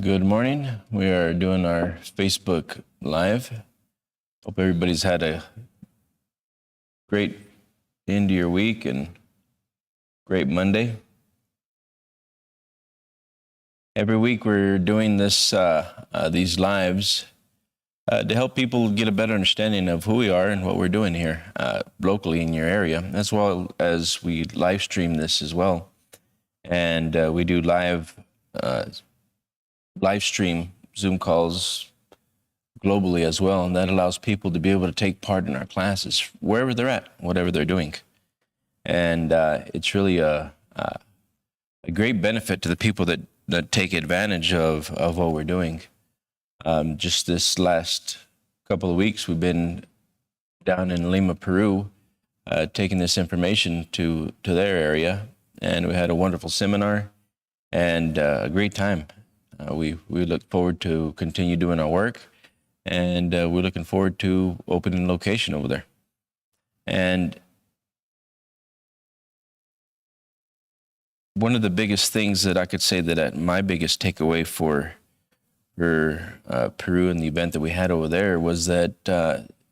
Good morning. We are doing our Facebook Live. Hope everybody's had a great end of your week and great Monday. Every week we're doing these lives to help people get a better understanding of who we are and what we're doing here locally in your area, as well as we live stream this as well. And we do live stream Zoom calls globally as well, and that allows people to be able to take part in our classes wherever they're at, whatever they're doing. And it's really a great benefit to the people that take advantage of what we're doing. Just this last couple of weeks, we've been down in Lima, Peru, taking this information to their area, and we had a wonderful seminar and a great time. We look forward to continue doing our work, and we're looking forward to opening a location over there. And one of the biggest things that I could say that my biggest takeaway for Peru and the event that we had over there was that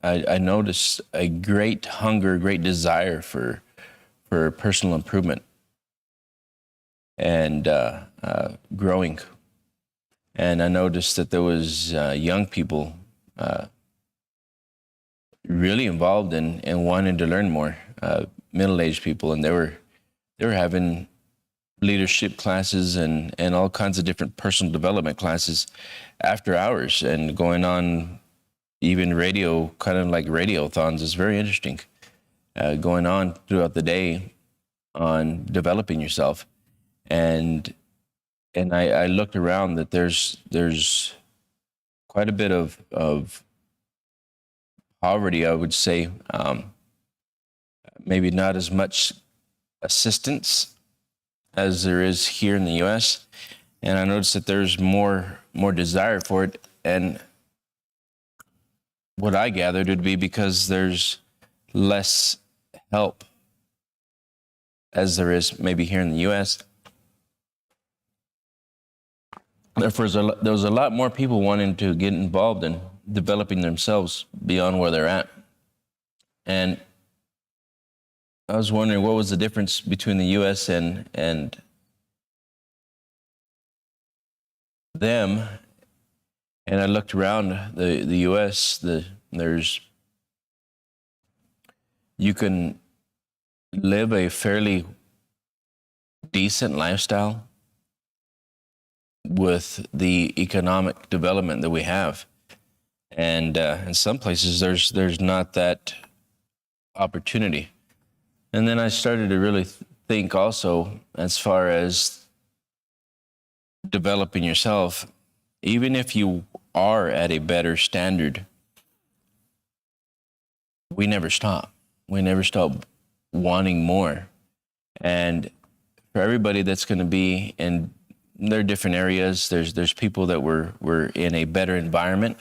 I noticed a great hunger, great desire for personal improvement and growing. And I noticed that there was young people really involved in wanting to learn more, middle-aged people, and they were having leadership classes and all kinds of different personal development classes after hours, and going on even radio, kind of like radiothons. Is very interesting, going on throughout the day on developing yourself. And I looked around that there's quite a bit of poverty, I would say, maybe not as much assistance as there is here in the U.S. And I noticed that there's more desire for it. And what I gathered would be because there's less help as there is maybe here in the U.S. Therefore, there was a lot more people wanting to get involved in developing themselves beyond where they're at. And I was wondering, what was the difference between the U.S. and them? And I looked around the U.S. You can live a fairly decent lifestyle with the economic development that we have, and in some places there's not that opportunity. And then I started to really think also, as far as developing yourself, even if you are at a better standard, we never stop. We never stop wanting more. And for everybody that's going to be in there are different areas. There's people that were in a better environment.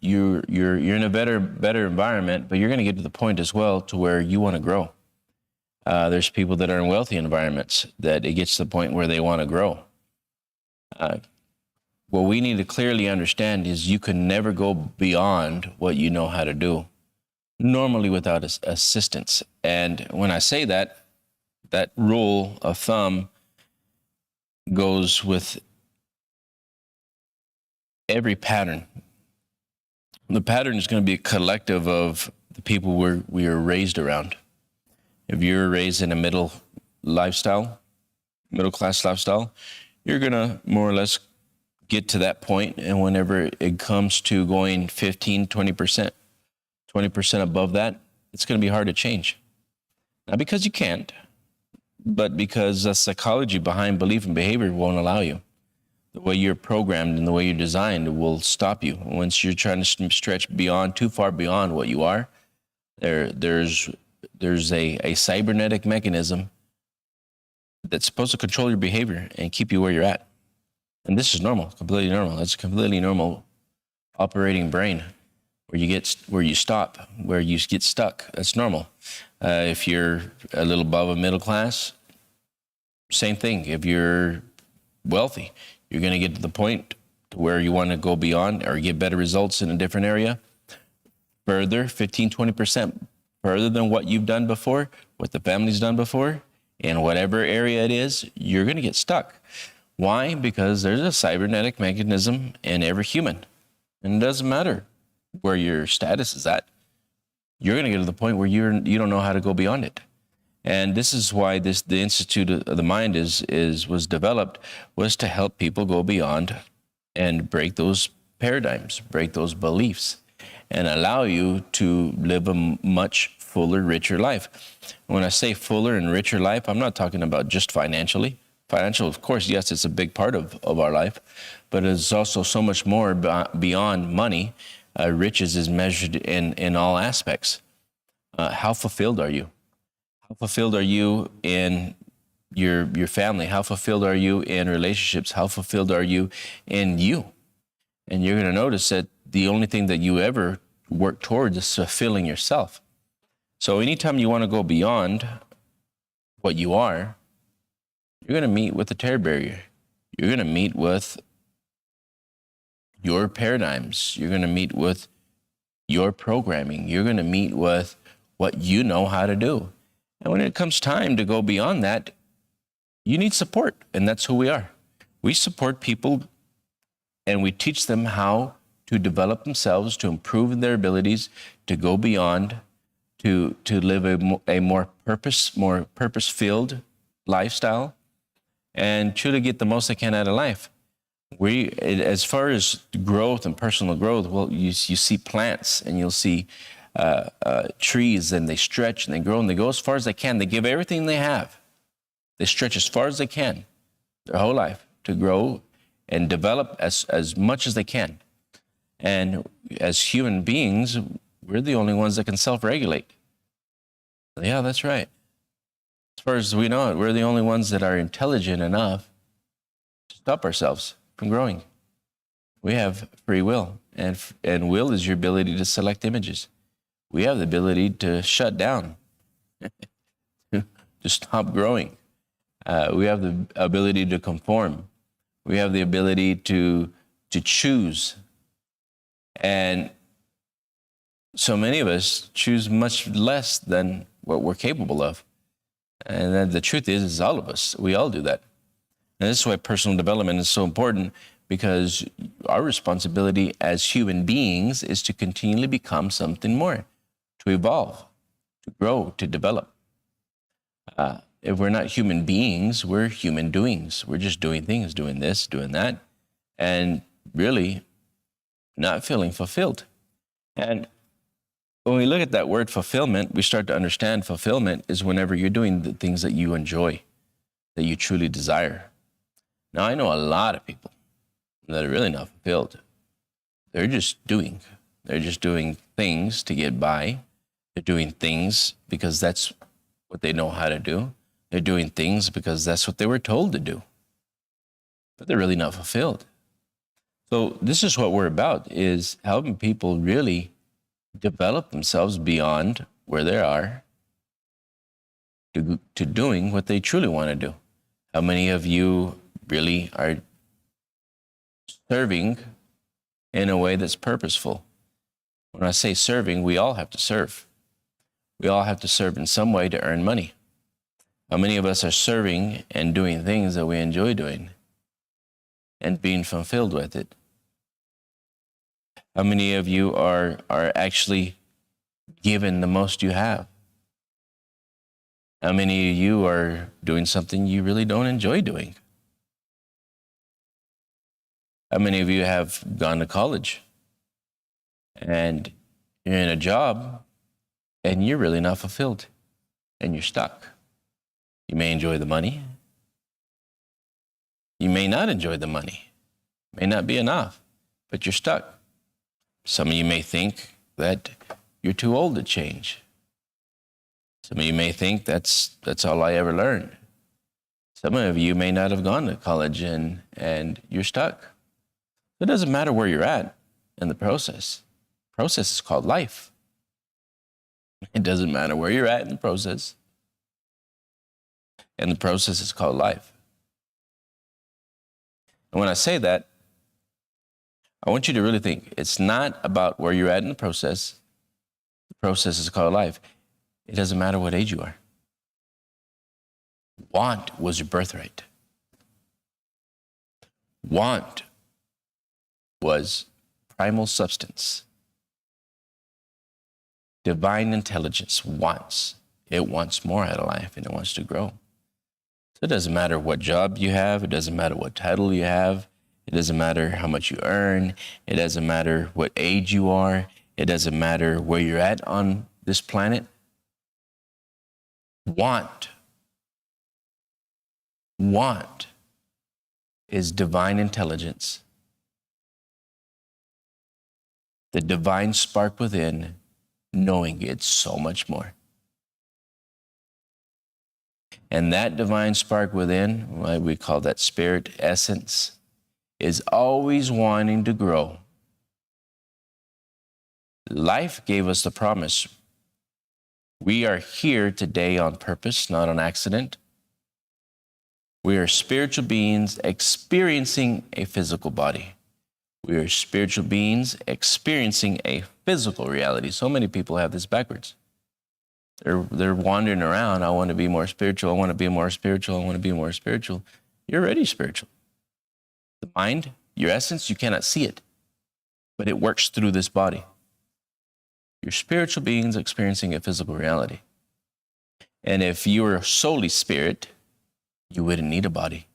You're in a better environment, but you're going to get to the point as well to where you want to grow. There's people that are in wealthy environments that it gets to the point where they want to grow. What we need to clearly understand is you can never go beyond what you know how to do, normally without assistance. And when I say that rule of thumb goes with every pattern. The pattern is going to be a collective of the people we are raised around. If you're raised in a middle class lifestyle, you're going to more or less get to that point. And whenever it comes to going 15, 20% above that, it's going to be hard to change. Not because you can't, but because the psychology behind belief and behavior won't allow you. The way you're programmed and the way you're designed will stop you. Once you're trying to stretch too far beyond what you are, there's a cybernetic mechanism that's supposed to control your behavior and keep you where you're at. And this is normal, completely normal. It's a completely normal operating brain where you get stuck. That's normal. If you're a little above a middle class, same thing. If you're wealthy, You're going to get to the point to where you want to go beyond or get better results in a different area. Further, 15, 20% further than what you've done before, what the family's done before, in whatever area it is, you're going to get stuck. Why? Because there's a cybernetic mechanism in every human. And it doesn't matter where your status is at. You're going to get to the point where you don't know how to go beyond it. And this is why the Institute of the Mind was developed, was to help people go beyond and break those paradigms, break those beliefs, and allow you to live a much fuller, richer life. When I say fuller and richer life, I'm not talking about just financially. Financial, of course, yes, it's a big part of our life, but it's also so much more beyond money. Riches is measured in all aspects. How fulfilled are you? How fulfilled are you in your family? How fulfilled are you in relationships? How fulfilled are you in you? And you're going to notice that the only thing that you ever work towards is fulfilling yourself. So anytime you want to go beyond what you are, you're going to meet with the terror barrier. You're going to meet with your paradigms. You're going to meet with your programming. You're going to meet with what you know how to do. And when it comes time to go beyond that, you need support. And that's who we are. We support people and we teach them how to develop themselves, to improve their abilities, to go beyond, to live a more purpose-filled lifestyle, and truly get the most they can out of life. As far as growth and personal growth, well, you see plants and you'll see trees, and they stretch and they grow and they go as far as they can. They give everything they have. They stretch as far as they can their whole life to grow and develop as much as they can. And as human beings, we're the only ones that can self-regulate. Yeah, that's right. As far as we know it, we're the only ones that are intelligent enough to stop ourselves from growing. We have free will, and will is your ability to select images. We have the ability to shut down, to stop growing. We have the ability to conform. We have the ability to choose. And so many of us choose much less than what we're capable of. And then the truth is all of us, we all do that. And this is why personal development is so important, because our responsibility as human beings is to continually become something more, to evolve, to grow, to develop. If we're not human beings, we're human doings. We're just doing things, doing this, doing that, and really not feeling fulfilled. And when we look at that word fulfillment, we start to understand fulfillment is whenever you're doing the things that you enjoy, that you truly desire. Now, I know a lot of people that are really not fulfilled. They're just doing. They're just doing things to get by. They're doing things because that's what they know how to do. They're doing things because that's what they were told to do. But they're really not fulfilled. So this is what we're about, is helping people really develop themselves beyond where they are to doing what they truly want to do. How many of you really are serving in a way that's purposeful? When I say serving, we all have to serve. We all have to serve in some way to earn money. How many of us are serving and doing things that we enjoy doing and being fulfilled with it? How many of you are actually giving the most you have? How many of you are doing something you really don't enjoy doing? How many of you have gone to college and you're in a job and you're really not fulfilled and you're stuck? You may enjoy the money. You may not enjoy the money. It may not be enough, but you're stuck. Some of you may think that you're too old to change. Some of you may think that's all I ever learned. Some of you may not have gone to college and you're stuck. It doesn't matter where you're at in the process. The process is called life. It doesn't matter where you're at in the process. And the process is called life. And when I say that, I want you to really think it's not about where you're at in the process. The process is called life. It doesn't matter what age you are. Want was your birthright. Want was primal substance. Divine intelligence wants. It wants more out of life, and it wants to grow. So it doesn't matter what job you have. It doesn't matter what title you have. It doesn't matter how much you earn. It doesn't matter what age you are. It doesn't matter where you're at on this planet. Want is divine intelligence. The divine spark within, knowing it's so much more. And that divine spark within, what we call that spirit essence, is always wanting to grow. Life gave us the promise. We are here today on purpose, not on accident. We are spiritual beings experiencing a physical body. We are spiritual beings experiencing a physical reality. So many people have this backwards. They're wandering around. I want to be more spiritual. I want to be more spiritual. I want to be more spiritual. You're already spiritual. The mind, your essence, you cannot see it, but it works through this body. You're spiritual beings experiencing a physical reality. And if you were solely spirit, you wouldn't need a body.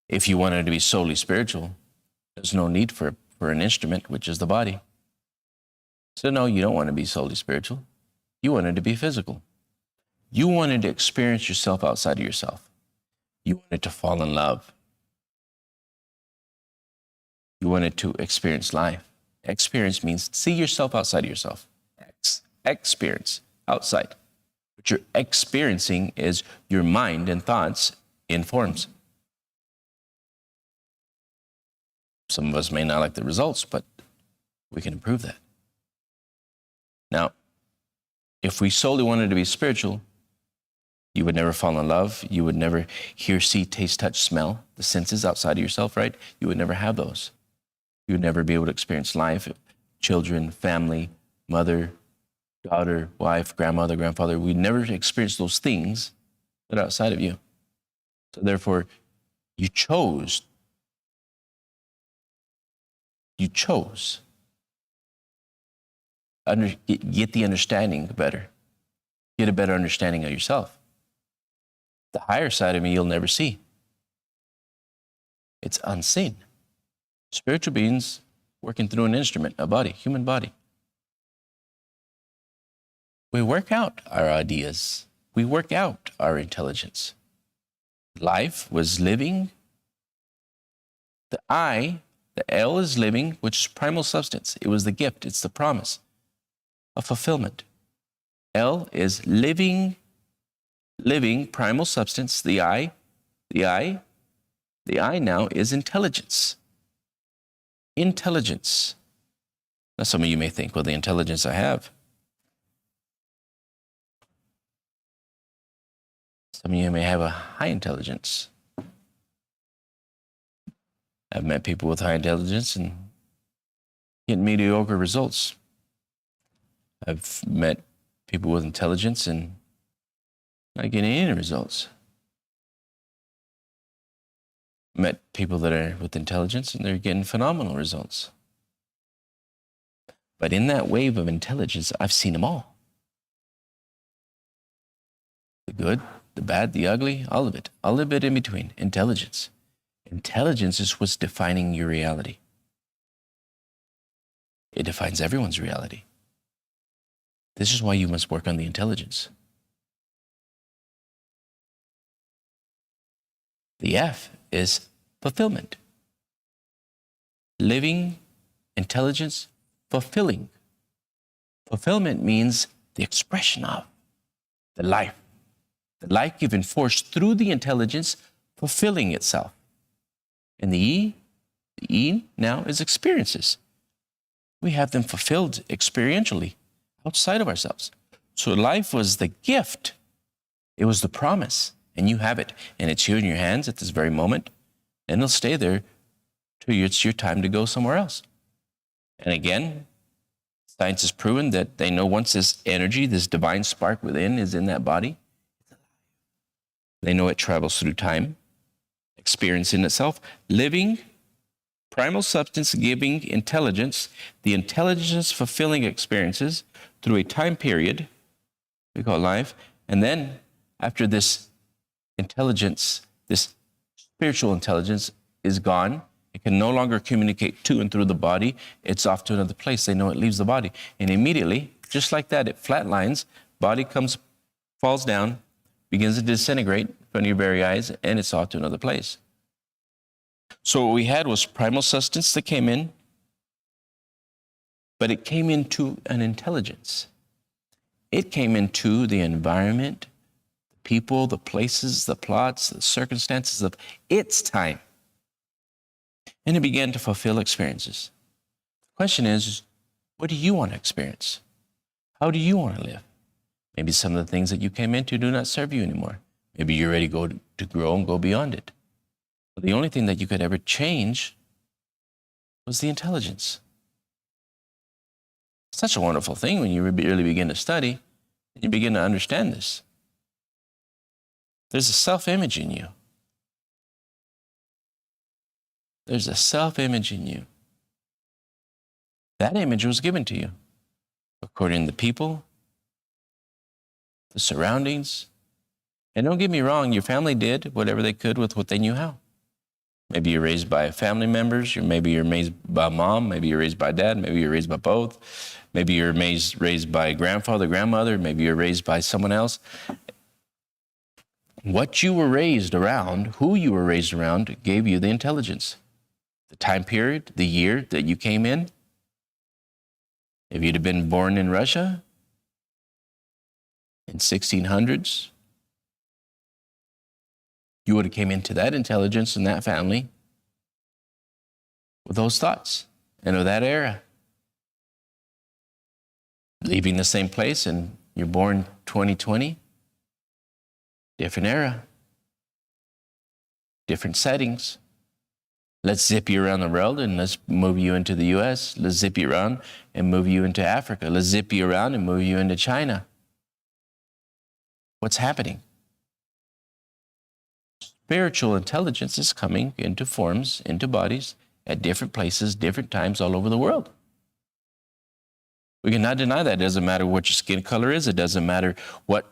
If you wanted to be solely spiritual, there's no need for an instrument, which is the body. So no, you don't want to be solely spiritual. You wanted to be physical. You wanted to experience yourself outside of yourself. You wanted to fall in love. You wanted to experience life. Experience means see yourself outside of yourself. Experience outside. What you're experiencing is your mind and thoughts in forms. Some of us may not like the results, but we can improve that. Now, if we solely wanted to be spiritual, you would never fall in love. You would never hear, see, taste, touch, smell, the senses outside of yourself, right? You would never have those. You would never be able to experience life, children, family, mother, daughter, wife, grandmother, grandfather. We'd never experience those things that are outside of you. So therefore, you chose get the understanding better. Get a better understanding of yourself. The higher side of me you'll never see. It's unseen. Spiritual beings working through an instrument, a body, human body. We work out our ideas. We work out our intelligence. Life was living. The I, the L is living, which is primal substance. It was the gift. It's the promise of fulfillment. L is living primal substance. The I now is intelligence. Intelligence. Now some of you may think, well, the intelligence I have. Some of you may have a high intelligence. I've met people with high intelligence and get mediocre results. I've met people with intelligence and not getting any results. Met people that are with intelligence and they're getting phenomenal results. But in that wave of intelligence, I've seen them all. The good, the bad, the ugly, all of it in between. Intelligence. Intelligence is what's defining your reality. It defines everyone's reality. This is why you must work on the intelligence. The F is fulfillment. Living, intelligence, fulfilling. Fulfillment means the expression of the life. The life given force through the intelligence, fulfilling itself. And the E now is experiences. We have them fulfilled experientially outside of ourselves. So life was the gift. It was the promise. And you have it. And it's here in your hands at this very moment. And they'll stay there till it's your time to go somewhere else. And again, science has proven that they know once this energy, this divine spark within is in that body, they know it travels through time, experience in itself, living, primal substance giving intelligence, the intelligence fulfilling experiences through a time period we call life. And then after this intelligence, this spiritual intelligence is gone, it can no longer communicate to and through the body. It's off to another place. They know it leaves the body. And immediately, just like that, it flatlines, body falls down, begins to disintegrate in front of your very eyes, and it's off to another place. So what we had was primal substance that came in, but it came into an intelligence. It came into the environment, the people, the places, the plots, the circumstances of its time. And it began to fulfill experiences. The question is, what do you want to experience? How do you want to live? Maybe some of the things that you came into do not serve you anymore. Maybe you're ready to grow and go beyond it. But the only thing that you could ever change was the intelligence. It's such a wonderful thing when you really begin to study and you begin to understand this. There's a self-image in you. There's a self-image in you. That image was given to you according to the people, the surroundings. And don't get me wrong, your family did whatever they could with what they knew how. Maybe you're raised by family members, maybe you're raised by mom, maybe you're raised by dad, maybe you're raised by both, maybe you're raised by grandfather, grandmother, maybe you're raised by someone else. What you were raised around, who you were raised around, gave you the intelligence. The time period, the year that you came in. If you'd have been born in Russia in 1600s, you would have came into that intelligence and that family with those thoughts and of that era. Leaving the same place and you're born 2020, different era, different settings. Let's zip you around the world and let's move you into the U.S. Let's zip you around and move you into Africa. Let's zip you around and move you into China. What's happening? Spiritual intelligence is coming into forms, into bodies, at different places, different times all over the world. We cannot deny that. It doesn't matter what your skin color is. It doesn't matter what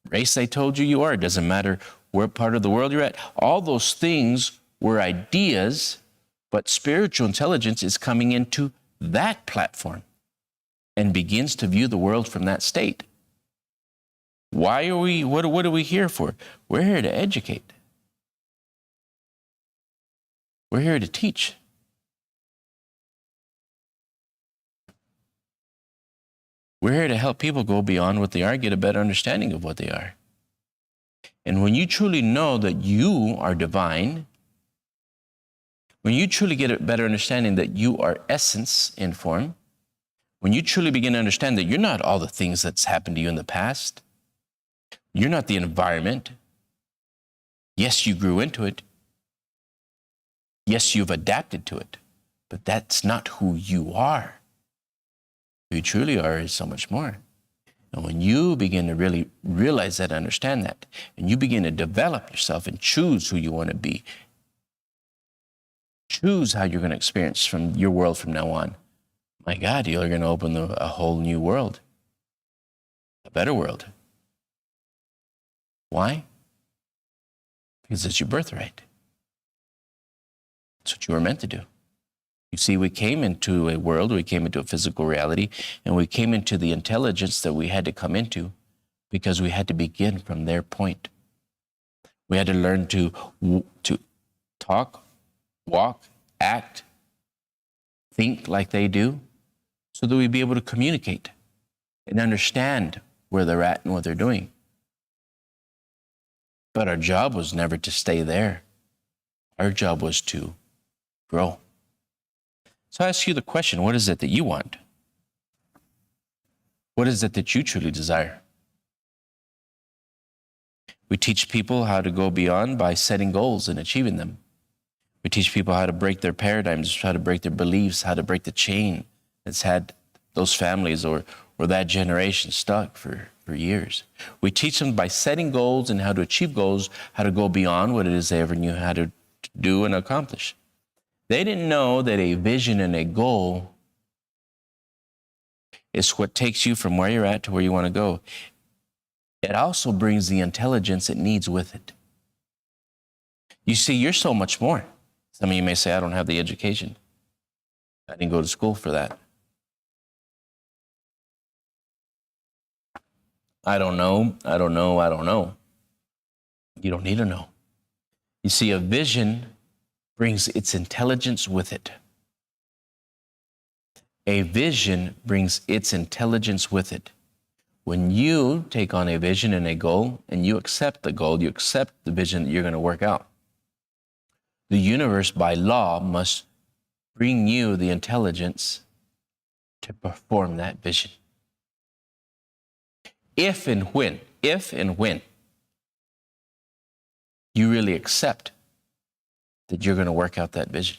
race they told you are. It doesn't matter where part of the world you're at. All those things were ideas, but spiritual intelligence is coming into that platform and begins to view the world from that state. Why are we, what are we here for? We're here to educate. We're here to teach. We're here to help people go beyond what they are, get a better understanding of what they are. And when you truly know that you are divine, when you truly get a better understanding that you are essence in form, when you truly begin to understand that you're not all the things that's happened to you in the past, you're not the environment. Yes, you grew into it. Yes, you've adapted to it, but that's not who you are. Who you truly are is so much more. And when you begin to really realize that, understand that, and you begin to develop yourself and choose who you want to be, choose how you're going to experience from your world from now on, my God, you're going to open a whole new world, a better world. Why? Because it's your birthright. It's what you were meant to do. You see, we came into a world, we came into a physical reality, and we came into the intelligence that we had to come into because we had to begin from their point. We had to learn to talk, walk, act, think like they do, so that we'd be able to communicate and understand where they're at and what they're doing. But our job was never to stay there. Our job was to grow. So I ask you the question, what is it that you want? What is it that you truly desire? We teach people how to go beyond by setting goals and achieving them. We teach people how to break their paradigms, how to break their beliefs, how to break the chain that's had those families or that generation stuck for years. We teach them by setting goals and how to achieve goals, how to go beyond what it is they ever knew how to do and accomplish. They didn't know that a vision and a goal is what takes you from where you're at to where you want to go. It also brings the intelligence it needs with it. You see, you're so much more. Some of you may say, I don't have the education. I didn't go to school for that. I don't know. You don't need to know. You see, a vision brings its intelligence with it. A vision brings its intelligence with it. When you take on a vision and a goal, and you accept the goal, you accept the vision that you're going to work out, the universe by law must bring you the intelligence to perform that vision. If and when you really accept that you're going to work out that vision.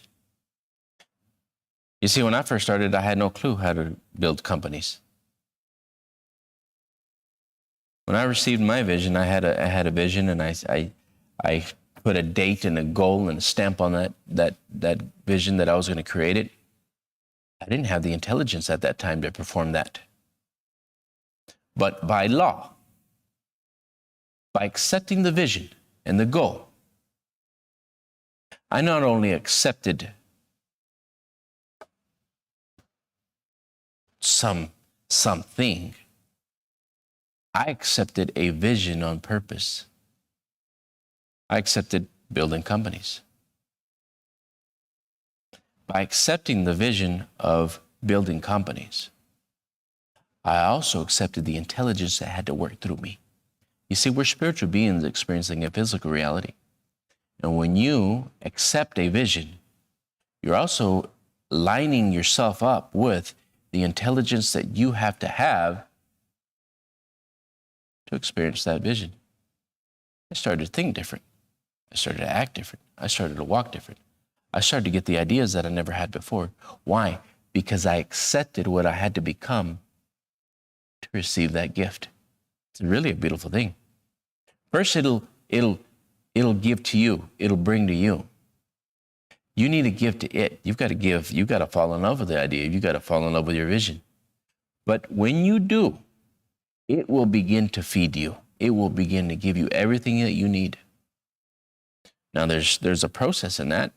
You see, when I first started, I had no clue how to build companies. When I received my vision, I had a vision, and I put a date and a goal and a stamp on that vision that I was going to create it. I didn't have the intelligence at that time to perform that. But by law, by accepting the vision and the goal, I not only accepted something, I accepted a vision on purpose. I accepted building companies. By accepting the vision of building companies, I also accepted the intelligence that had to work through me. You see, we're spiritual beings experiencing a physical reality. And when you accept a vision, you're also lining yourself up with the intelligence that you have to experience that vision. I started to think different. I started to act different. I started to walk different. I started to get the ideas that I never had before. Why? Because I accepted what I had to become to receive that gift. It's really a beautiful thing. First, it'll give to you. It'll bring to you. You need to give to it. You've got to give. You've got to fall in love with the idea. You've got to fall in love with your vision. But when you do, it will begin to feed you. It will begin to give you everything that you need. Now, there's a process in that.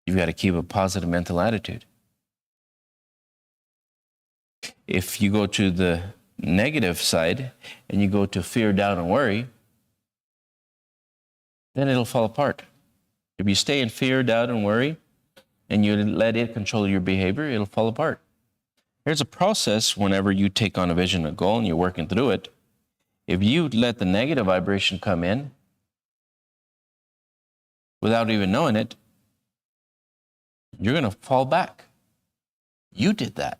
You've got to keep a positive mental attitude. If you go to the negative side and you go to fear, doubt, and worry, then it'll fall apart. If you stay in fear, doubt, and worry, and you let it control your behavior, it'll fall apart. There's a process whenever you take on a vision, a goal, and you're working through it. If you let the negative vibration come in without even knowing it, you're going to fall back. You did that.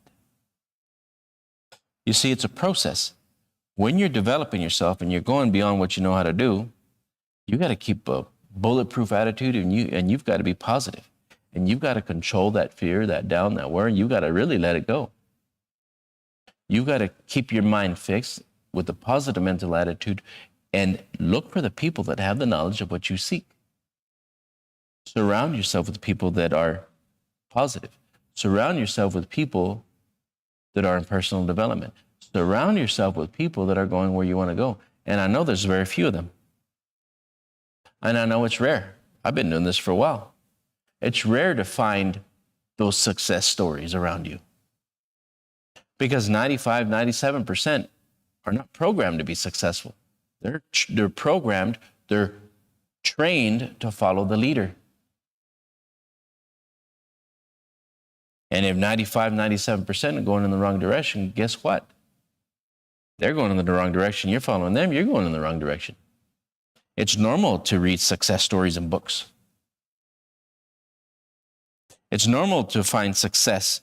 You see, it's a process. When you're developing yourself and you're going beyond what you know how to do, you got to keep a bulletproof attitude, and you've got to be positive. And you've got to control that fear, that doubt, that worry. You've got to really let it go. You've got to keep your mind fixed with a positive mental attitude and look for the people that have the knowledge of what you seek. Surround yourself with people that are positive. Surround yourself with people that are in personal development. Surround yourself with people that are going where you want to go. And I know there's very few of them. And I know it's rare. I've been doing this for a while. It's rare to find those success stories around you. Because 95, 97% are not programmed to be successful. They're programmed, they're trained to follow the leader. And if 95, 97% are going in the wrong direction, guess what? They're going in the wrong direction. You're following them. You're going in the wrong direction. It's normal to read success stories in books. It's normal to find success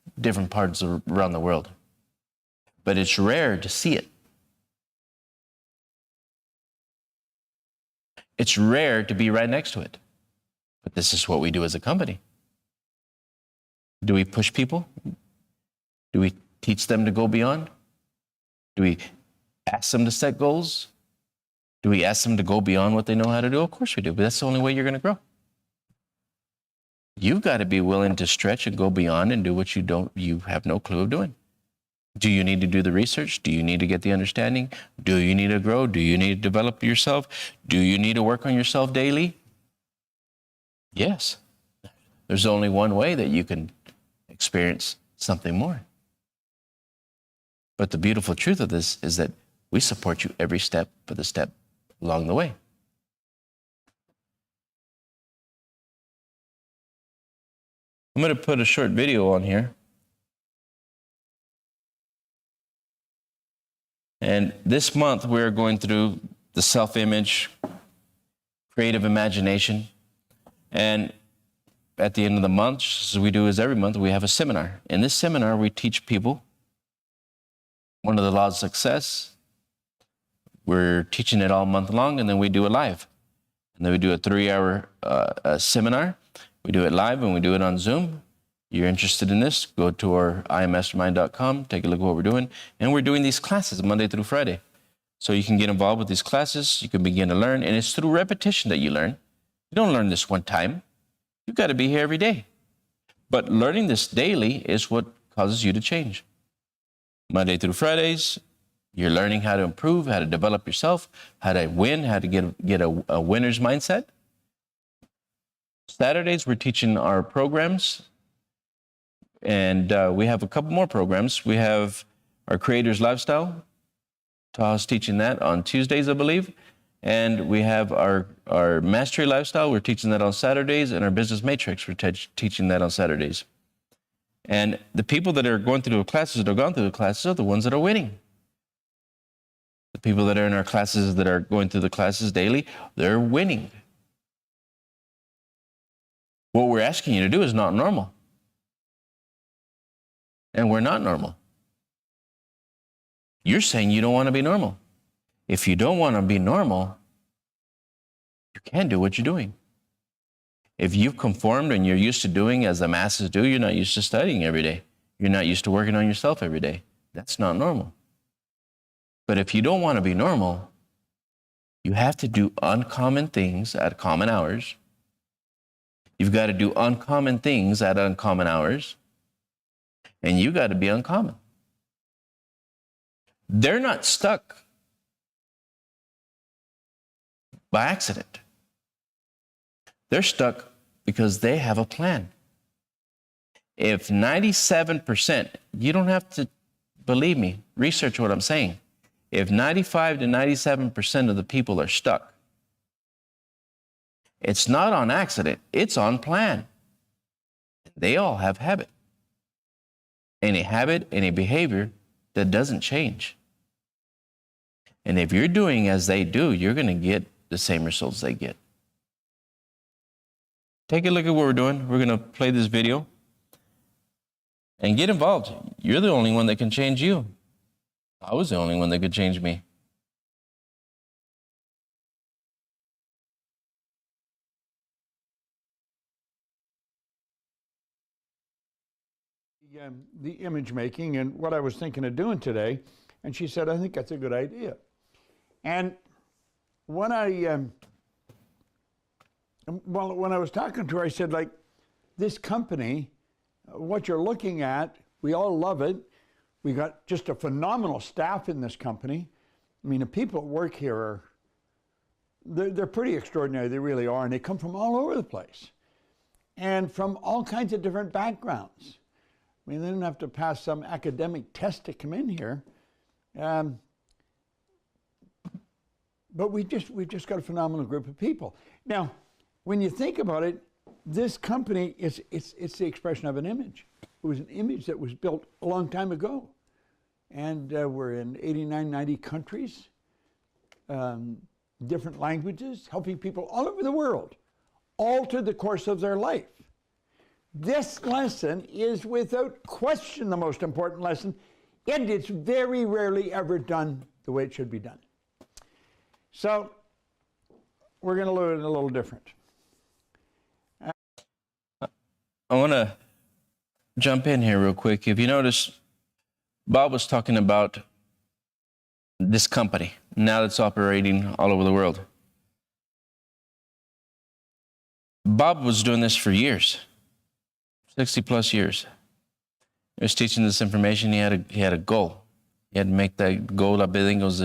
in different parts around the world. But it's rare to see it. It's rare to be right next to it. But this is what we do as a company. Do we push people? Do we teach them to go beyond? Do we ask them to set goals? Do we ask them to go beyond what they know how to do? Of course we do, but that's the only way you're going to grow. You've got to be willing to stretch and go beyond and do what you have no clue of doing. Do you need to do the research? Do you need to get the understanding? Do you need to grow? Do you need to develop yourself? Do you need to work on yourself daily? Yes. There's only one way that you can experience something more. But the beautiful truth of this is that we support you every step of the step along the way. I'm going to put a short video on here. And this month we're going through the self-image, creative imagination. And at the end of the month, as we do as every month, we have a seminar. In this seminar, we teach people one of the laws of success. We're teaching it all month long, and then we do it live. And then we do a 3-hour seminar. We do it live, and we do it on Zoom. You're interested in this, go to our imastermind.com, take a look at what we're doing. And we're doing these classes Monday through Friday. So you can get involved with these classes. You can begin to learn, and it's through repetition that you learn. You don't learn this one time. You've got to be here every day. But learning this daily is what causes you to change. Monday through Fridays, you're learning how to improve, how to develop yourself, how to win, how to get a winner's mindset. Saturdays, we're teaching our programs. And we have a couple more programs. We have our Creator's Lifestyle. Taha's teaching that on Tuesdays, I believe. And we have our Mastery Lifestyle. We're teaching that on Saturdays. And our Business Matrix, we're teaching that on Saturdays. And the people that are going through the classes, that have gone through the classes, are the ones that are winning. The people that are in our classes that are going through the classes daily, they're winning. What we're asking you to do is not normal. And we're not normal. You're saying you don't want to be normal. If you don't want to be normal, you can't do what you're doing. If you've conformed and you're used to doing as the masses do, you're not used to studying every day. You're not used to working on yourself every day. That's not normal. But if you don't want to be normal, you have to do uncommon things at common hours. You've got to do uncommon things at uncommon hours. And you got to be uncommon. They're not stuck by accident. They're stuck because they have a plan. If 97%, you don't have to believe me, research what I'm saying. If 95 to 97% of the people are stuck, it's not on accident, it's on plan. They all have habit. Any habit, any behavior that doesn't change. And if you're doing as they do, you're going to get the same results they get. Take a look at what we're doing. We're going to play this video and get involved. You're the only one that can change you. I was the only one that could change me. The image making and what I was thinking of doing today, and she said, I think that's a good idea. And when I was talking to her, I said, like, this company, what you're looking at, we all love it. We got just a phenomenal staff in this company. I mean, the people that work here they're pretty extraordinary, they really are, and they come from all over the place and from all kinds of different backgrounds. I mean, they didn't have to pass some academic test to come in here. But we've just got a phenomenal group of people. Now, when you think about it, this company, it's the expression of an image. It was an image that was built a long time ago. And we're in 89, 90 countries, different languages, helping people all over the world alter the course of their life. This lesson is without question the most important lesson, and it's very rarely ever done the way it should be done. So we're going to learn it a little different. I want to jump in here real quick. If you notice, Bob was talking about this company now that's operating all over the world. Bob was doing this for years, 60 plus years. He was teaching this information. He had a goal. He had to make that goal. I think it was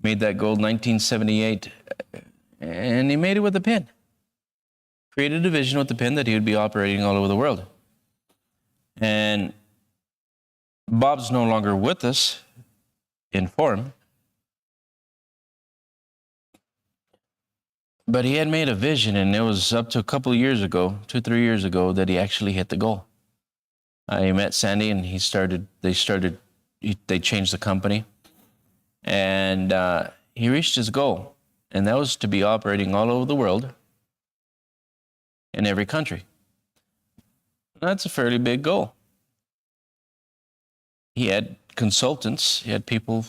made that goal in 1978, and he made it with a pen. Created a vision with the pen that he would be operating all over the world. And Bob's no longer with us in form, but he had made a vision, and it was up to a couple of years ago, 2-3 years ago, that he actually hit the goal. I met Sandy, and they changed the company, and he reached his goal, and that was to be operating all over the world in every country. That's a fairly big goal. He had consultants, he had people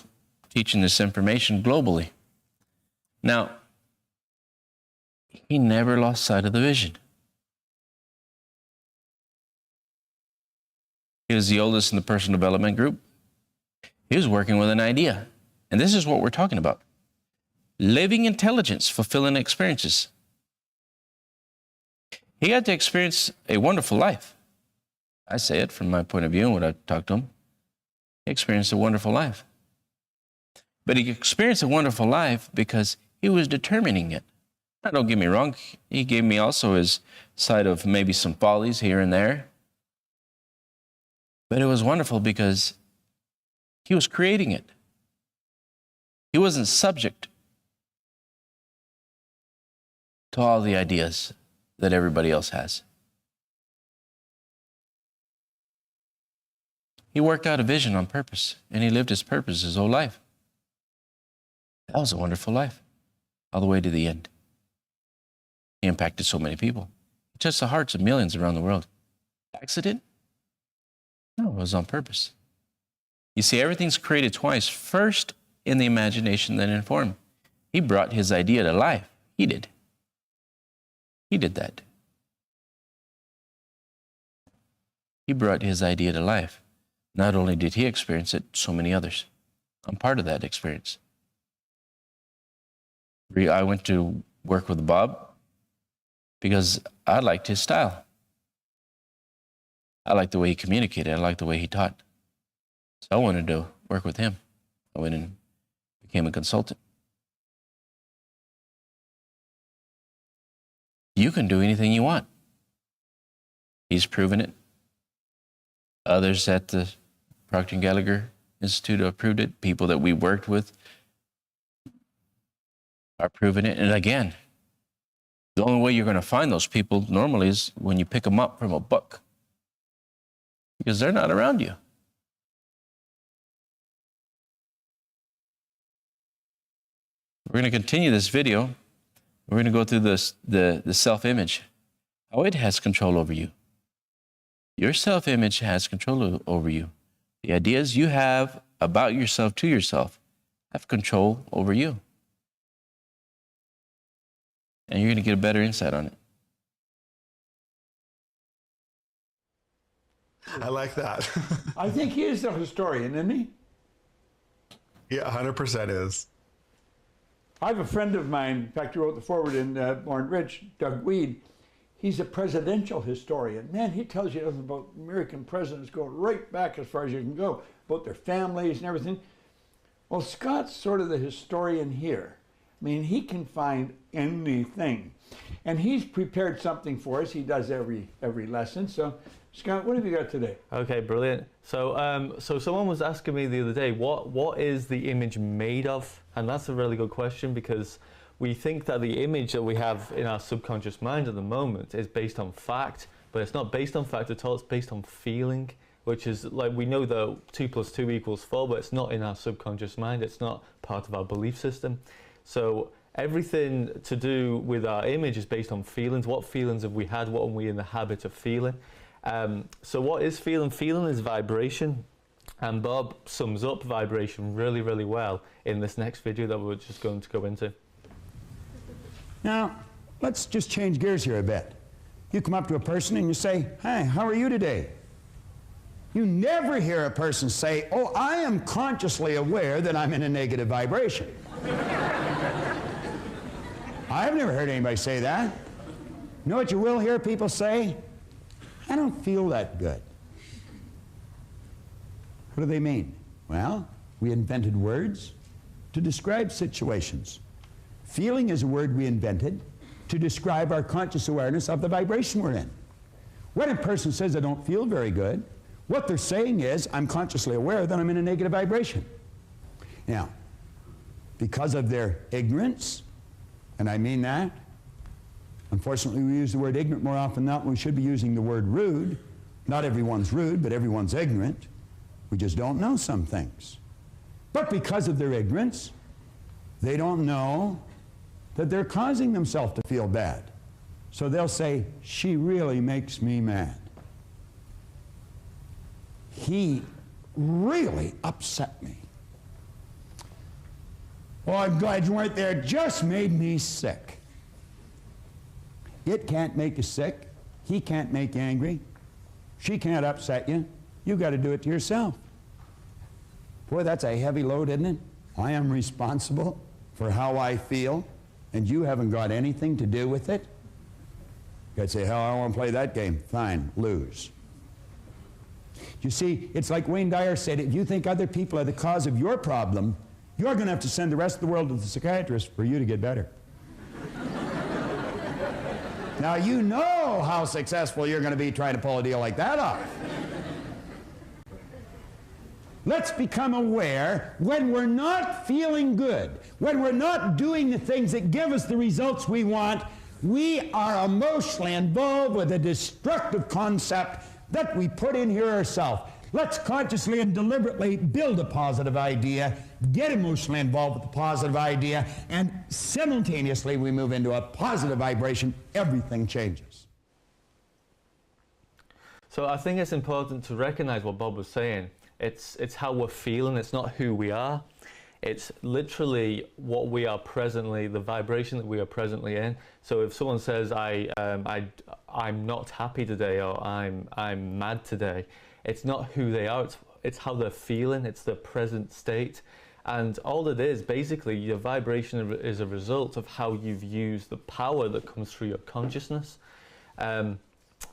teaching this information globally. Now, he never lost sight of the vision. He was the oldest in the personal development group. He was working with an idea. And this is what we're talking about. Living intelligence, fulfilling experiences. He got to experience a wonderful life. I say it from my point of view and what I talked to him. He experienced a wonderful life. But he experienced a wonderful life because he was determining it. Now, don't get me wrong. He gave me also his side of maybe some follies here and there. But it was wonderful because he was creating it. He wasn't subject to all the ideas that everybody else has. He worked out a vision on purpose, and he lived his purpose his whole life. That was a wonderful life, all the way to the end. He impacted so many people. He touched the hearts of millions around the world. Accident? No, it was on purpose. You see, everything's created twice. First in the imagination, then in form. He brought his idea to life. He did. He did that. He brought his idea to life. Not only did he experience it, so many others. I'm part of that experience. I went to work with Bob because I liked his style. I liked the way he communicated. I liked the way he taught. So I wanted to work with him. I went and became a consultant. You can do anything you want. He's proven it. Others at the Procter & Gallagher Institute have proved it. People that we worked with are proving it. And again, the only way you're going to find those people normally is when you pick them up from a book, because they're not around you. We're going to continue this video. We're going to go through the self-image, how it has control over you. Your self-image has control over you. The ideas you have about yourself to yourself have control over you. And you're going to get a better insight on it. I like that. I think he is the historian, isn't he? Yeah, 100% is. I have a friend of mine, in fact, who wrote the foreword in Born Rich, Doug Weed. He's a presidential historian. Man, he tells you about American presidents going right back as far as you can go, about their families and everything. Well, Scott's sort of the historian here. I mean, he can find anything. And he's prepared something for us. He does every lesson. So, Scott, what have you got today? Okay, brilliant. So, so someone was asking me the other day, what is the image made of? And that's a really good question, because we think that the image that we have in our subconscious mind at the moment is based on fact, but it's not based on fact at all. It's based on feeling, which is like, we know that 2 + 2 = 4, but it's not in our subconscious mind. It's not part of our belief system. So everything to do with our image is based on feelings. What feelings have we had? What are we in the habit of feeling? So what is feeling? Feeling is vibration. And Bob sums up vibration really, really well in this next video that we're just going to go into. Now, let's just change gears here a bit. You come up to a person and you say, "Hi, how are you today?" You never hear a person say, "Oh, I am consciously aware that I'm in a negative vibration." I've never heard anybody say that. You know what you will hear people say? "I don't feel that good." What do they mean? Well, we invented words to describe situations. Feeling is a word we invented to describe our conscious awareness of the vibration we're in. When a person says, "I don't feel very good," what they're saying is, "I'm consciously aware that I'm in a negative vibration." Now, because of their ignorance, and I mean that, unfortunately we use the word ignorant more often than not, we should be using the word rude. Not everyone's rude, but everyone's ignorant. We just don't know some things. But because of their ignorance, they don't know that they're causing themselves to feel bad. So they'll say, "She really makes me mad. He really upset me. Oh, I'm glad you weren't there. It just made me sick." It can't make you sick. He can't make you angry. She can't upset you. You got to do it to yourself. Boy, that's a heavy load, isn't it? I am responsible for how I feel, and you haven't got anything to do with it. You got to say, "Hell, I don't want to play that game." Fine, lose. You see, it's like Wayne Dyer said, if you think other people are the cause of your problem, you're going to have to send the rest of the world to the psychiatrist for you to get better. Now, you know how successful you're going to be trying to pull a deal like that off. Let's become aware when we're not feeling good, when we're not doing the things that give us the results we want, we are emotionally involved with a destructive concept that we put in here ourselves. Let's consciously and deliberately build a positive idea, get emotionally involved with the positive idea, and simultaneously we move into a positive vibration. Everything changes. So I think it's important to recognize what Bob was saying. It's how we're feeling. It's not who we are. It's literally what we are presently, the vibration that we are presently in. So if someone says, I'm not happy today, or I'm mad today, it's not who they are. It's how they're feeling. It's their present state. And all it is, basically, your vibration is a result of how you've used the power that comes through your consciousness.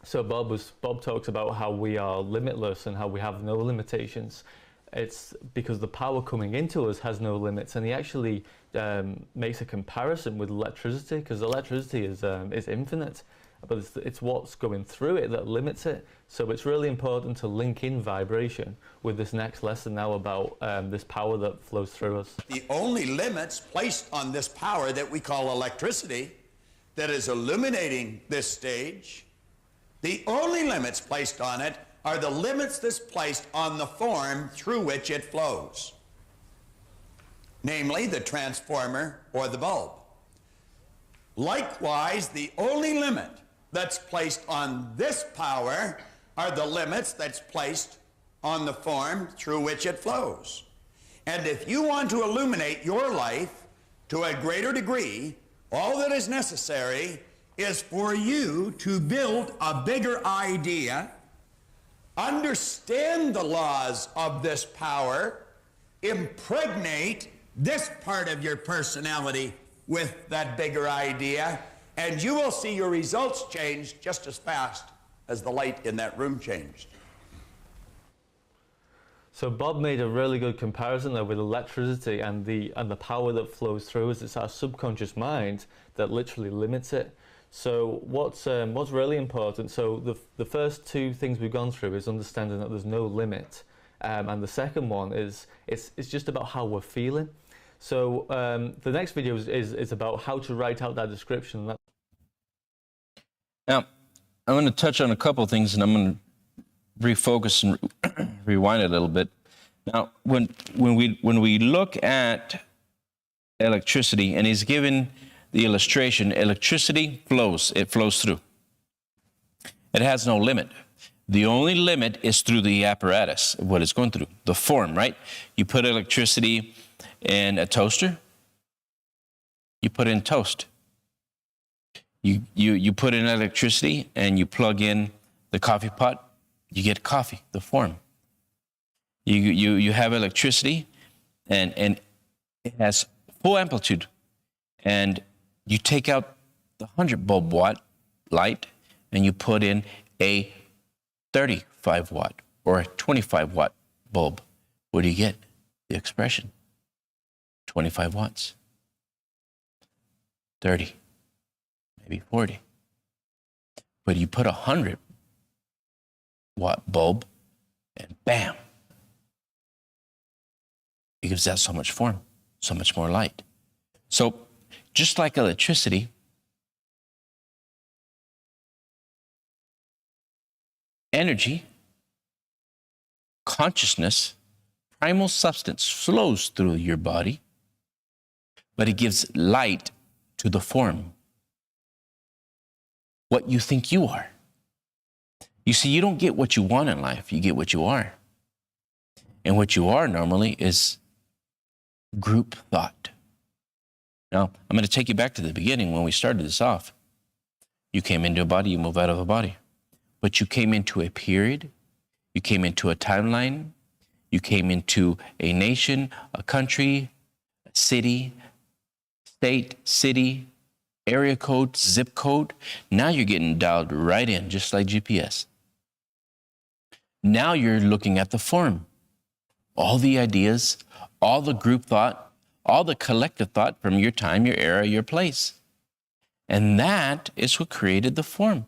So Bob talks about how we are limitless and how we have no limitations. It's because the power coming into us has no limits, and he actually makes a comparison with electricity, because electricity is infinite, but it's what's going through it that limits it. So it's really important to link in vibration with this next lesson now about this power that flows through us. The only limits placed on this power that we call electricity that is illuminating this stage, the only limits placed on it are the limits that's placed on the form through which it flows, namely the transformer or the bulb. Likewise, the only limit that's placed on this power are the limits that's placed on the form through which it flows. And if you want to illuminate your life to a greater degree, all that is necessary is for you to build a bigger idea, understand the laws of this power, impregnate this part of your personality with that bigger idea, and you will see your results change just as fast as the light in that room changed. So Bob made a really good comparison there with electricity and the power that flows through us. It's our subconscious mind that literally limits it. So what's really important, so the first two things we've gone through is understanding that there's no limit, and the second one is it's just about how we're feeling. So the next video is about how to write out that description. Now, I'm going to touch on a couple of things, and I'm going to refocus and rewind it a little bit. Now, when we look at electricity, and he's given the illustration, electricity flows. It flows through. It has no limit. The only limit is through the apparatus, what it's going through, the form, right? You put electricity in a toaster, you put in toast. You put in electricity and you plug in the coffee pot, you get coffee, the form. You have electricity and it has full amplitude, and you take out the 100 bulb watt light and you put in a 35 watt or a 25 watt bulb. What do you get? The expression. 25 watts. 30. Maybe 40. But you put a 100 watt bulb and bam, it gives out so much form, so much more light. So just like electricity, energy, consciousness, primal substance flows through your body, but it gives light to the form. What you think you are. You see, you don't get what you want in life, you get what you are. And what you are normally is group thought. Now, I'm going to take you back to the beginning when we started this off. You came into a body, you move out of a body. But you came into a period, you came into a timeline, you came into a nation, a country, a city, state, city, area code, zip code. Now you're getting dialed right in, just like GPS. Now you're looking at the form. All the ideas, all the group thought, all the collective thought from your time, your era, your place. And that is what created the form,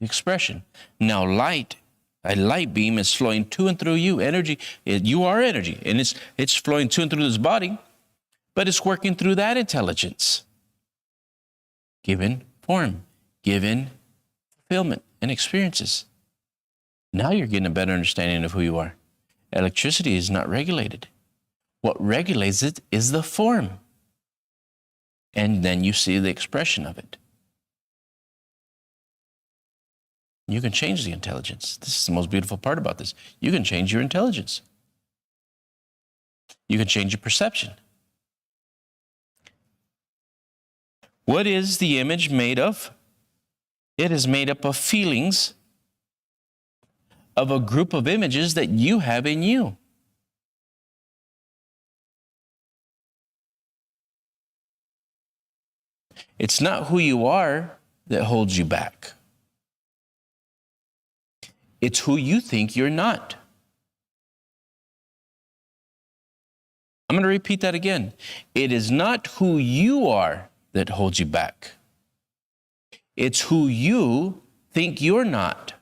the expression. Now light, a light beam is flowing to and through you. Energy, you are energy, and it's flowing to and through this body, but it's working through that intelligence. Given form, given fulfillment and experiences. Now you're getting a better understanding of who you are. Electricity is not regulated. What regulates it is the form. And then you see the expression of it. You can change the intelligence. This is the most beautiful part about this. You can change your intelligence. You can change your perception. What is the image made of? It is made up of feelings of a group of images that you have in you. It's not who you are that holds you back. It's who you think you're not. I'm going to repeat that again. It is not who you are that holds you back. It's who you think you're not.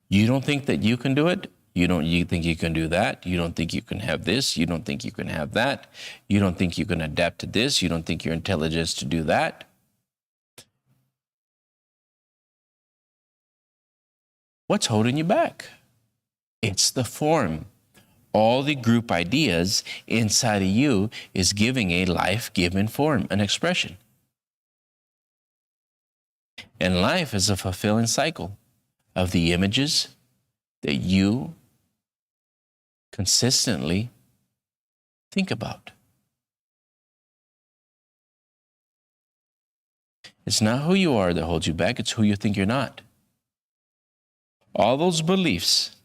You don't think that you can do it. You think you can do that. You don't think you can have this. You don't think you can have that. You don't think you can adapt to this. You don't think you're intelligent to do that. What's holding you back? It's the form. All the group ideas inside of you is giving a life-given form, an expression. And life is a fulfilling cycle of the images that you consistently think about. It's not who you are that holds you back, it's who you think you're not. All those beliefs,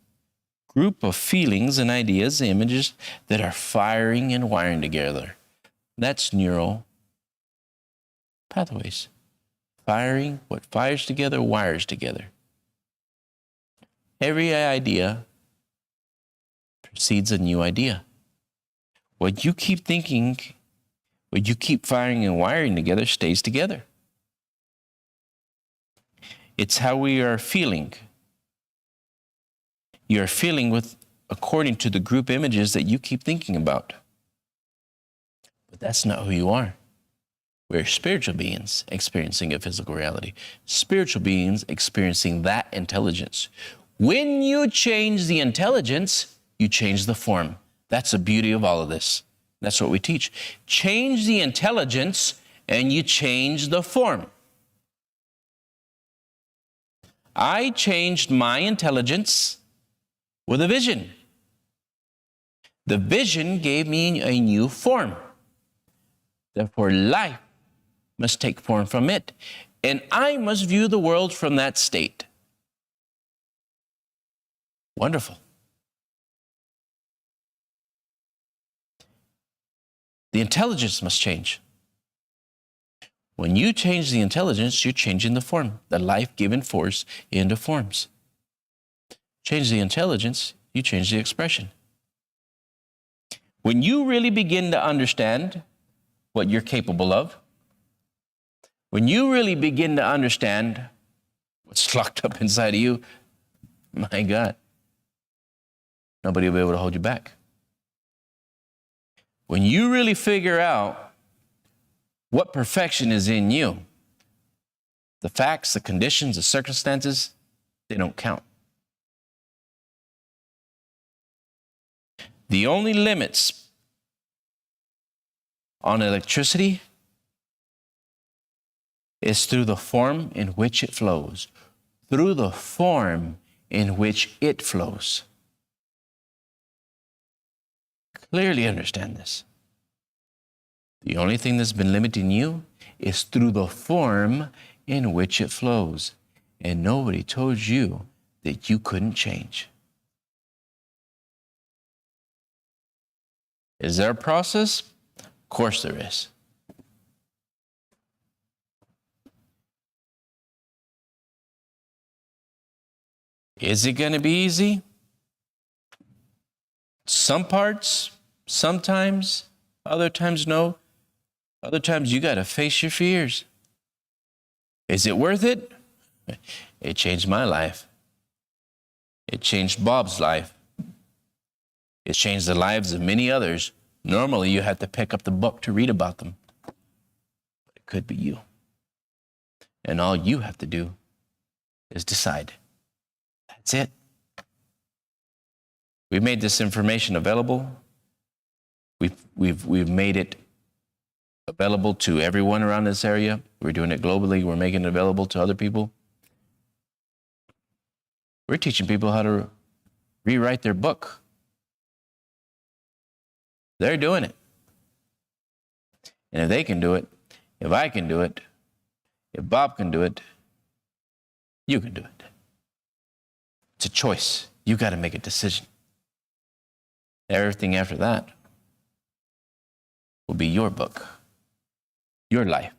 group of feelings and ideas, images that are firing and wiring together. That's neural pathways. Firing, what fires together, wires together. Every idea precedes a new idea. What you keep thinking, what you keep firing and wiring together stays together. It's how we are feeling. You are feeling according to the group images that you keep thinking about. But that's not who you are. We're spiritual beings experiencing a physical reality. Spiritual beings experiencing that intelligence. When you change the intelligence, you change the form. That's the beauty of all of this. That's what we teach. Change the intelligence and you change the form. I changed my intelligence with a vision. The vision gave me a new form. Therefore, life must take form from it, and I must view the world from that state. Wonderful. The intelligence must change. When you change the intelligence, you're changing the form, the life-giving force into forms. Change the intelligence, you change the expression. When you really begin to understand what you're capable of, when you really begin to understand what's locked up inside of you, my God, nobody will be able to hold you back. When you really figure out what perfection is in you, the facts, the conditions, the circumstances, they don't count. The only limits on electricity is through the form in which it flows. Through the form in which it flows. Clearly understand this. The only thing that's been limiting you is through the form in which it flows. And nobody told you that you couldn't change. Is there a process? Of course there is. Is it going to be easy? Some parts, sometimes, other times no. Other times you got to face your fears. Is it worth it? It changed my life. It changed Bob's life. It changed the lives of many others. Normally you have to pick up the book to read about them. But it could be you. And all you have to do is decide. That's it. We've made this information available. We've made it available to everyone around this area. We're doing it globally. We're making it available to other people. We're teaching people how to rewrite their book. They're doing it. And if they can do it, if I can do it, if Bob can do it, you can do it. It's a choice. You got to make a decision. Everything after that will be your book, your life,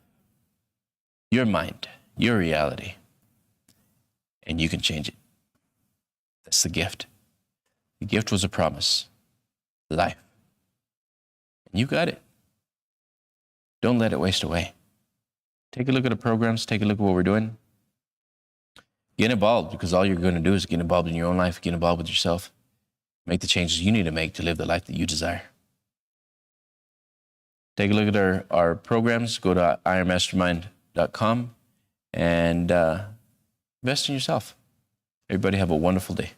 your mind, your reality. And you can change it. That's the gift. The gift was a promise. Life. And you got it. Don't let it waste away. Take a look at the programs. Take a look at what we're doing. Get involved, because all you're going to do is get involved in your own life. Get involved with yourself. Make the changes you need to make to live the life that you desire. Take a look at our programs. Go to ironmastermind.com and invest in yourself. Everybody have a wonderful day.